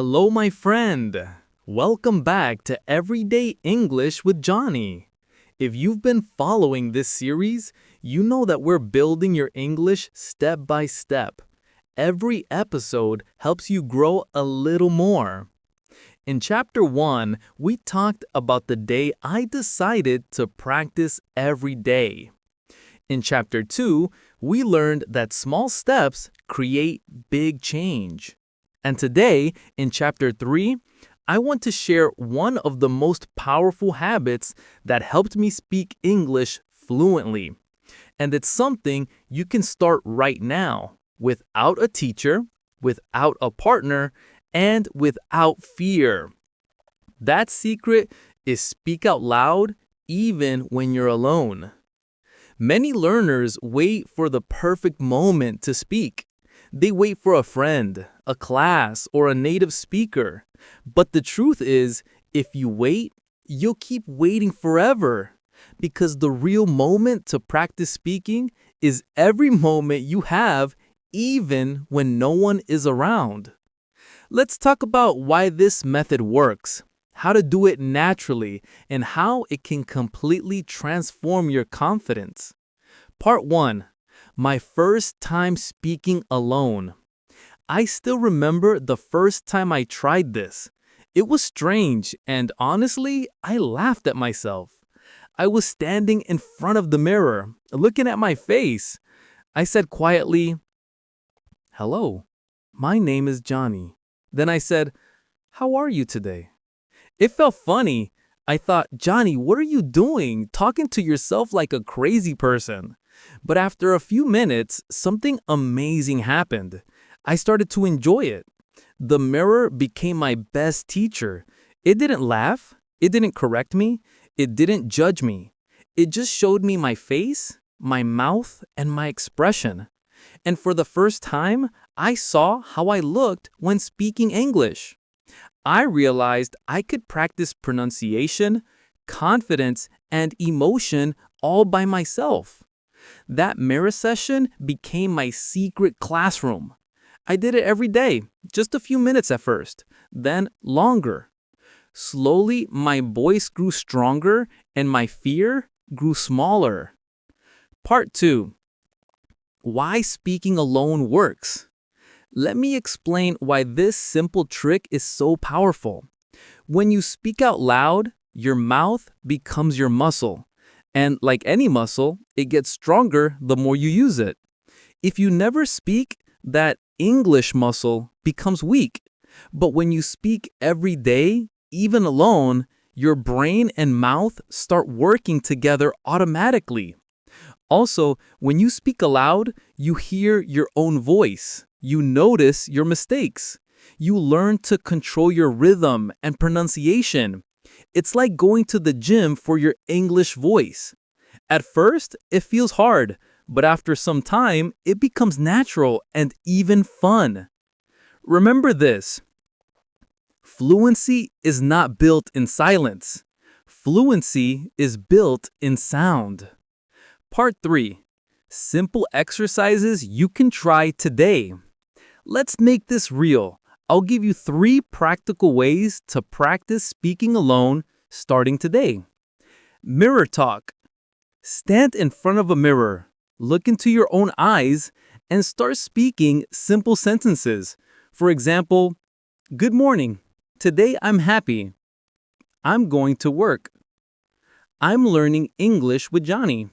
Hello, my friend. Welcome back to Everyday English with Johnny. If you've been following this series, you know that we're building your English step by step. Every episode helps you grow a little more. In Chapter 1, we talked about the day I decided to practice every day. In Chapter 2, we learned that small steps create big change. And today, in Chapter 3, I want to share one of the most powerful habits that helped me speak English fluently. And it's something you can start right now, without a teacher, without a partner, and without fear. That secret is speak out loud even when you're alone. Many learners wait for the perfect moment to speak. They wait for a friend, a class, or a native speaker. But the truth is, if you wait, you'll keep waiting forever. Because the real moment to practice speaking is every moment you have, even when no one is around. Let's talk about why this method works, how to do it naturally, and how it can completely transform your confidence. Part 1. My first time speaking alone. I still remember the first time I tried this. It was strange, and honestly, I laughed at myself. I was standing in front of the mirror, looking at my face. I said quietly, "Hello, my name is Johnny." Then I said, "How are you today?" It felt funny. I thought, "Johnny, what are you doing, talking to yourself like a crazy person?" But after a few minutes, something amazing happened. I started to enjoy it. The mirror became my best teacher. It didn't laugh. It didn't correct me. It didn't judge me. It just showed me my face, my mouth, and my expression. And for the first time, I saw how I looked when speaking English. I realized I could practice pronunciation, confidence, and emotion all by myself. That mirror session became my secret classroom. I did it every day, just a few minutes at first, then longer. Slowly, my voice grew stronger and my fear grew smaller. Part 2. Why speaking alone works. Let me explain why this simple trick is so powerful. When you speak out loud, your mouth becomes your muscle. And like any muscle, it gets stronger the more you use it. If you never speak, that English muscle becomes weak. But when you speak every day, even alone, your brain and mouth start working together automatically. Also, when you speak aloud, you hear your own voice. You notice your mistakes. You learn to control your rhythm and pronunciation. It's like going to the gym for your English voice. At first, it feels hard, but after some time, it becomes natural and even fun. Remember this. Fluency is not built in silence. Fluency is built in sound. Part 3. Simple exercises you can try today. Let's make this real. I'll give you 3 practical ways to practice speaking alone starting today. Mirror talk. Stand in front of a mirror, look into your own eyes, and start speaking simple sentences. For example, "Good morning. Today I'm happy. I'm going to work. I'm learning English with Johnny."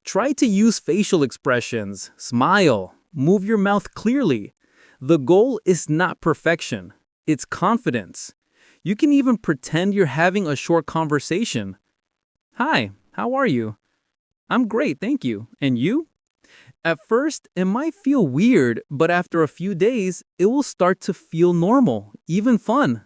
Try to use facial expressions, smile, move your mouth clearly. The goal is not perfection, it's confidence. You can even pretend you're having a short conversation. "Hi, how are you?" "I'm great, thank you. And you?" At first, it might feel weird, but after a few days, it will start to feel normal, even fun.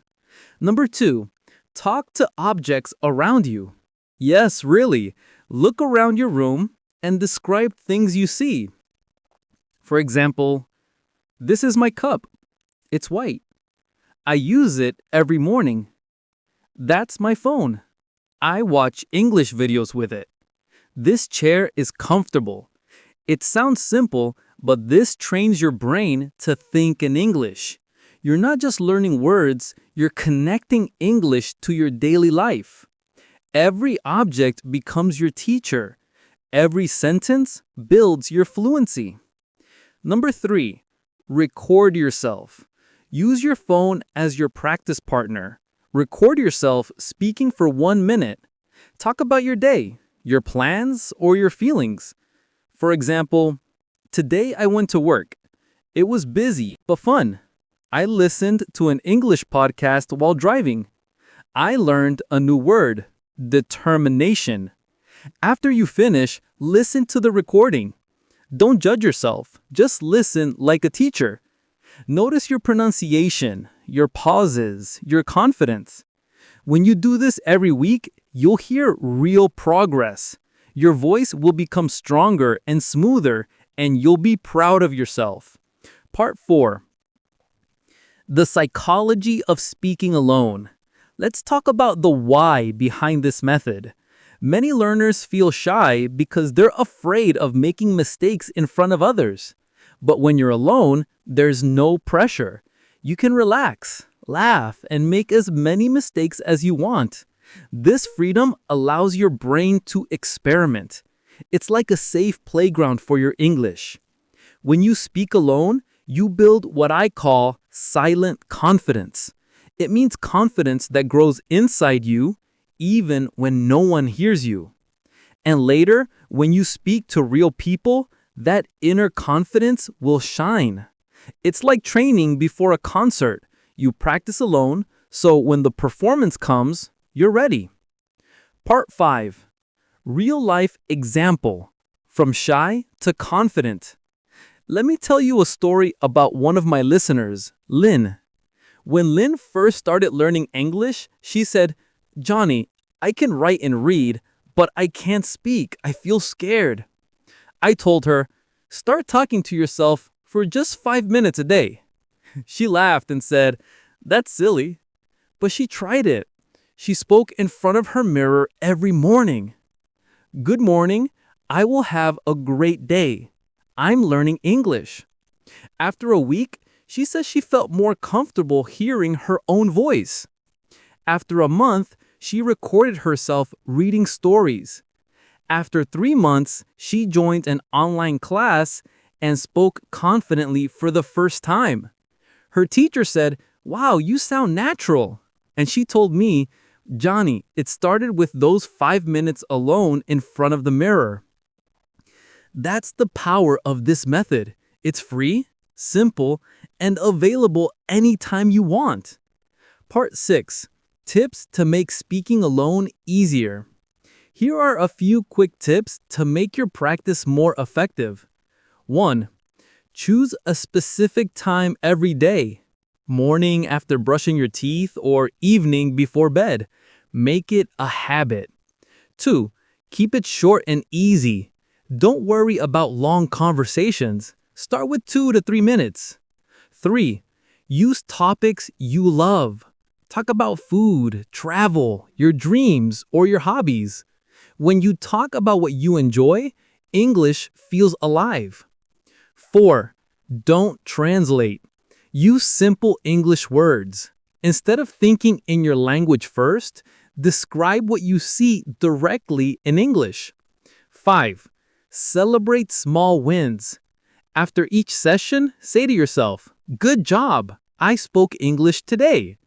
Number 2, talk to objects around you. Yes, really. Look around your room and describe things you see. For example, "This is my cup. It's white. I use it every morning. That's my phone. I watch English videos with it. This chair is comfortable." It sounds simple, but this trains your brain to think in English. You're not just learning words, you're connecting English to your daily life. Every object becomes your teacher. Every sentence builds your fluency. Number 3, record yourself. Use your phone as your practice partner. Record yourself speaking for 1 minute. Talk about your day, your plans, or your feelings. For example, today I went to work. It was busy but fun. I listened to an English podcast while driving. I learned a new word, determination. After you finish, listen to the recording. Don't judge yourself, just listen like a teacher. Notice your pronunciation, your pauses, your confidence. When you do this every week, you'll hear real progress. Your voice will become stronger and smoother, and you'll be proud of yourself. Part 4. The psychology of speaking alone. Let's talk about the why behind this method. Many learners feel shy because they're afraid of making mistakes in front of others. But when you're alone, there's no pressure. You can relax, laugh, and make as many mistakes as you want. This freedom allows your brain to experiment. It's like a safe playground for your English. When you speak alone, you build what I call silent confidence. It means confidence that grows inside you, even when no one hears you. And later, when you speak to real people, that inner confidence will shine. It's like training before a concert. You practice alone, so when the performance comes, you're ready. Part 5. Real-life example. From shy to confident. Let me tell you a story about one of my listeners, Lynn. When Lynn first started learning English, she said, "Johnny, I can write and read, but I can't speak. I feel scared." I told her, "Start talking to yourself for just 5 minutes a day." She laughed and said, "That's silly." But she tried it. She spoke in front of her mirror every morning. "Good morning. I will have a great day. I'm learning English." After a week, she says she felt more comfortable hearing her own voice. After a month, she recorded herself reading stories. After 3 months, she joined an online class and spoke confidently for the first time. Her teacher said, "Wow, you sound natural." And she told me, "Johnny, it started with those 5 minutes alone in front of the mirror." That's the power of this method. It's free, simple, and available anytime you want. Part 6. Tips to make speaking alone easier. Here are a few quick tips to make your practice more effective. 1. Choose a specific time every day. Morning after brushing your teeth or evening before bed. Make it a habit. 2. Keep it short and easy. Don't worry about long conversations. Start with 2 to 3 minutes. 3. Use topics you love. Talk about food, travel, your dreams, or your hobbies. When you talk about what you enjoy, English feels alive. 4. Don't translate. Use simple English words. Instead of thinking in your language first, describe what you see directly in English. 5. Celebrate small wins. After each session, say to yourself, "Good job, I spoke English today."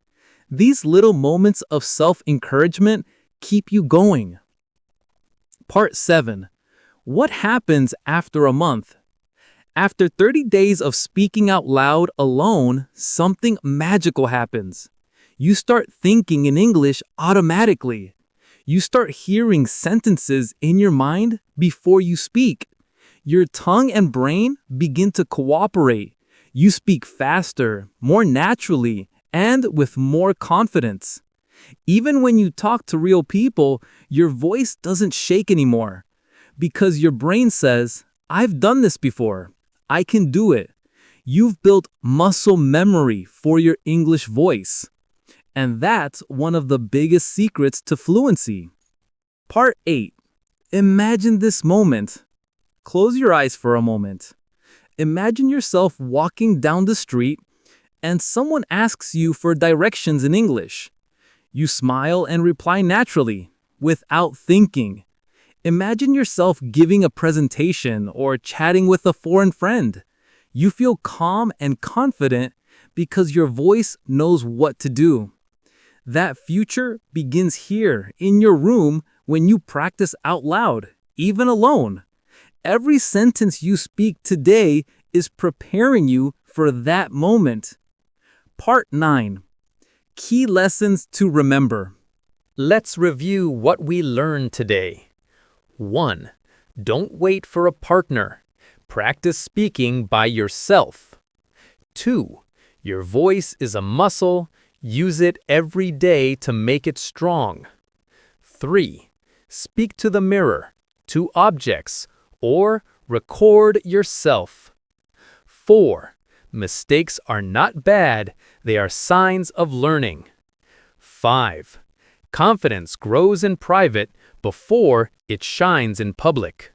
These little moments of self-encouragement keep you going. Part 7. What happens after a month? After 30 days of speaking out loud alone, something magical happens. You start thinking in English automatically. You start hearing sentences in your mind before you speak. Your tongue and brain begin to cooperate. You speak faster, more naturally, and with more confidence. Even when you talk to real people, your voice doesn't shake anymore. Because your brain says, "I've done this before. I can do it." You've built muscle memory for your English voice. And that's one of the biggest secrets to fluency. Part 8. Imagine this moment. Close your eyes for a moment. Imagine yourself walking down the street and someone asks you for directions in English. You smile and reply naturally, without thinking. Imagine yourself giving a presentation or chatting with a foreign friend. You feel calm and confident because your voice knows what to do. That future begins here, in your room, when you practice out loud, even alone. Every sentence you speak today is preparing you for that moment. Part 9. Key lessons to remember. Let's review what we learned today. 1. Don't wait for a partner. Practice speaking by yourself. 2. Your voice is a muscle. Use it every day to make it strong. 3. Speak to the mirror, to objects, or record yourself. 4. Mistakes are not bad, they are signs of learning. 5. Confidence grows in private before it shines in public.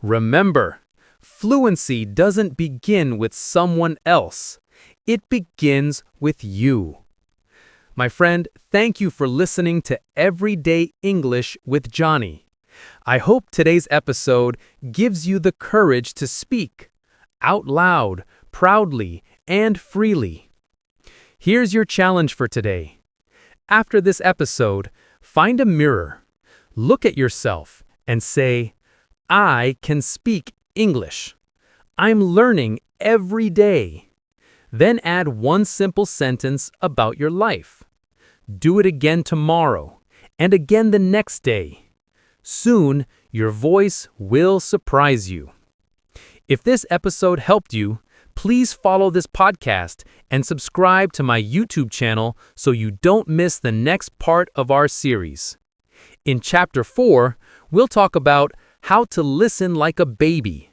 Remember, fluency doesn't begin with someone else. It begins with you. My friend, thank you for listening to Everyday English with Johnny. I hope today's episode gives you the courage to speak out loud, proudly, and freely. Here's your challenge for today. After this episode, find a mirror, look at yourself, and say, I can speak English. I'm learning every day. Then add one simple sentence about your life. Do it again tomorrow, and again the next day. Soon, your voice will surprise you. If this episode helped you, please follow this podcast and subscribe to my YouTube channel so you don't miss the next part of our series. In Chapter 4, we'll talk about how to listen like a baby,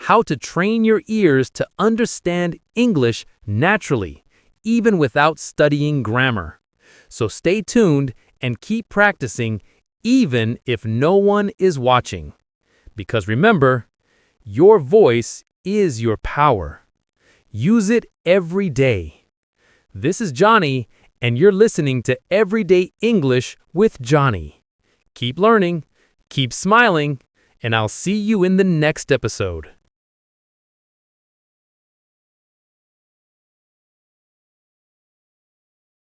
how to train your ears to understand English naturally, even without studying grammar. So stay tuned and keep practicing even if no one is watching. Because remember, your voice is your power. Use it every day. This is Johnny, and you're listening to Everyday English with Johnny. Keep learning, keep smiling, and I'll see you in the next episode.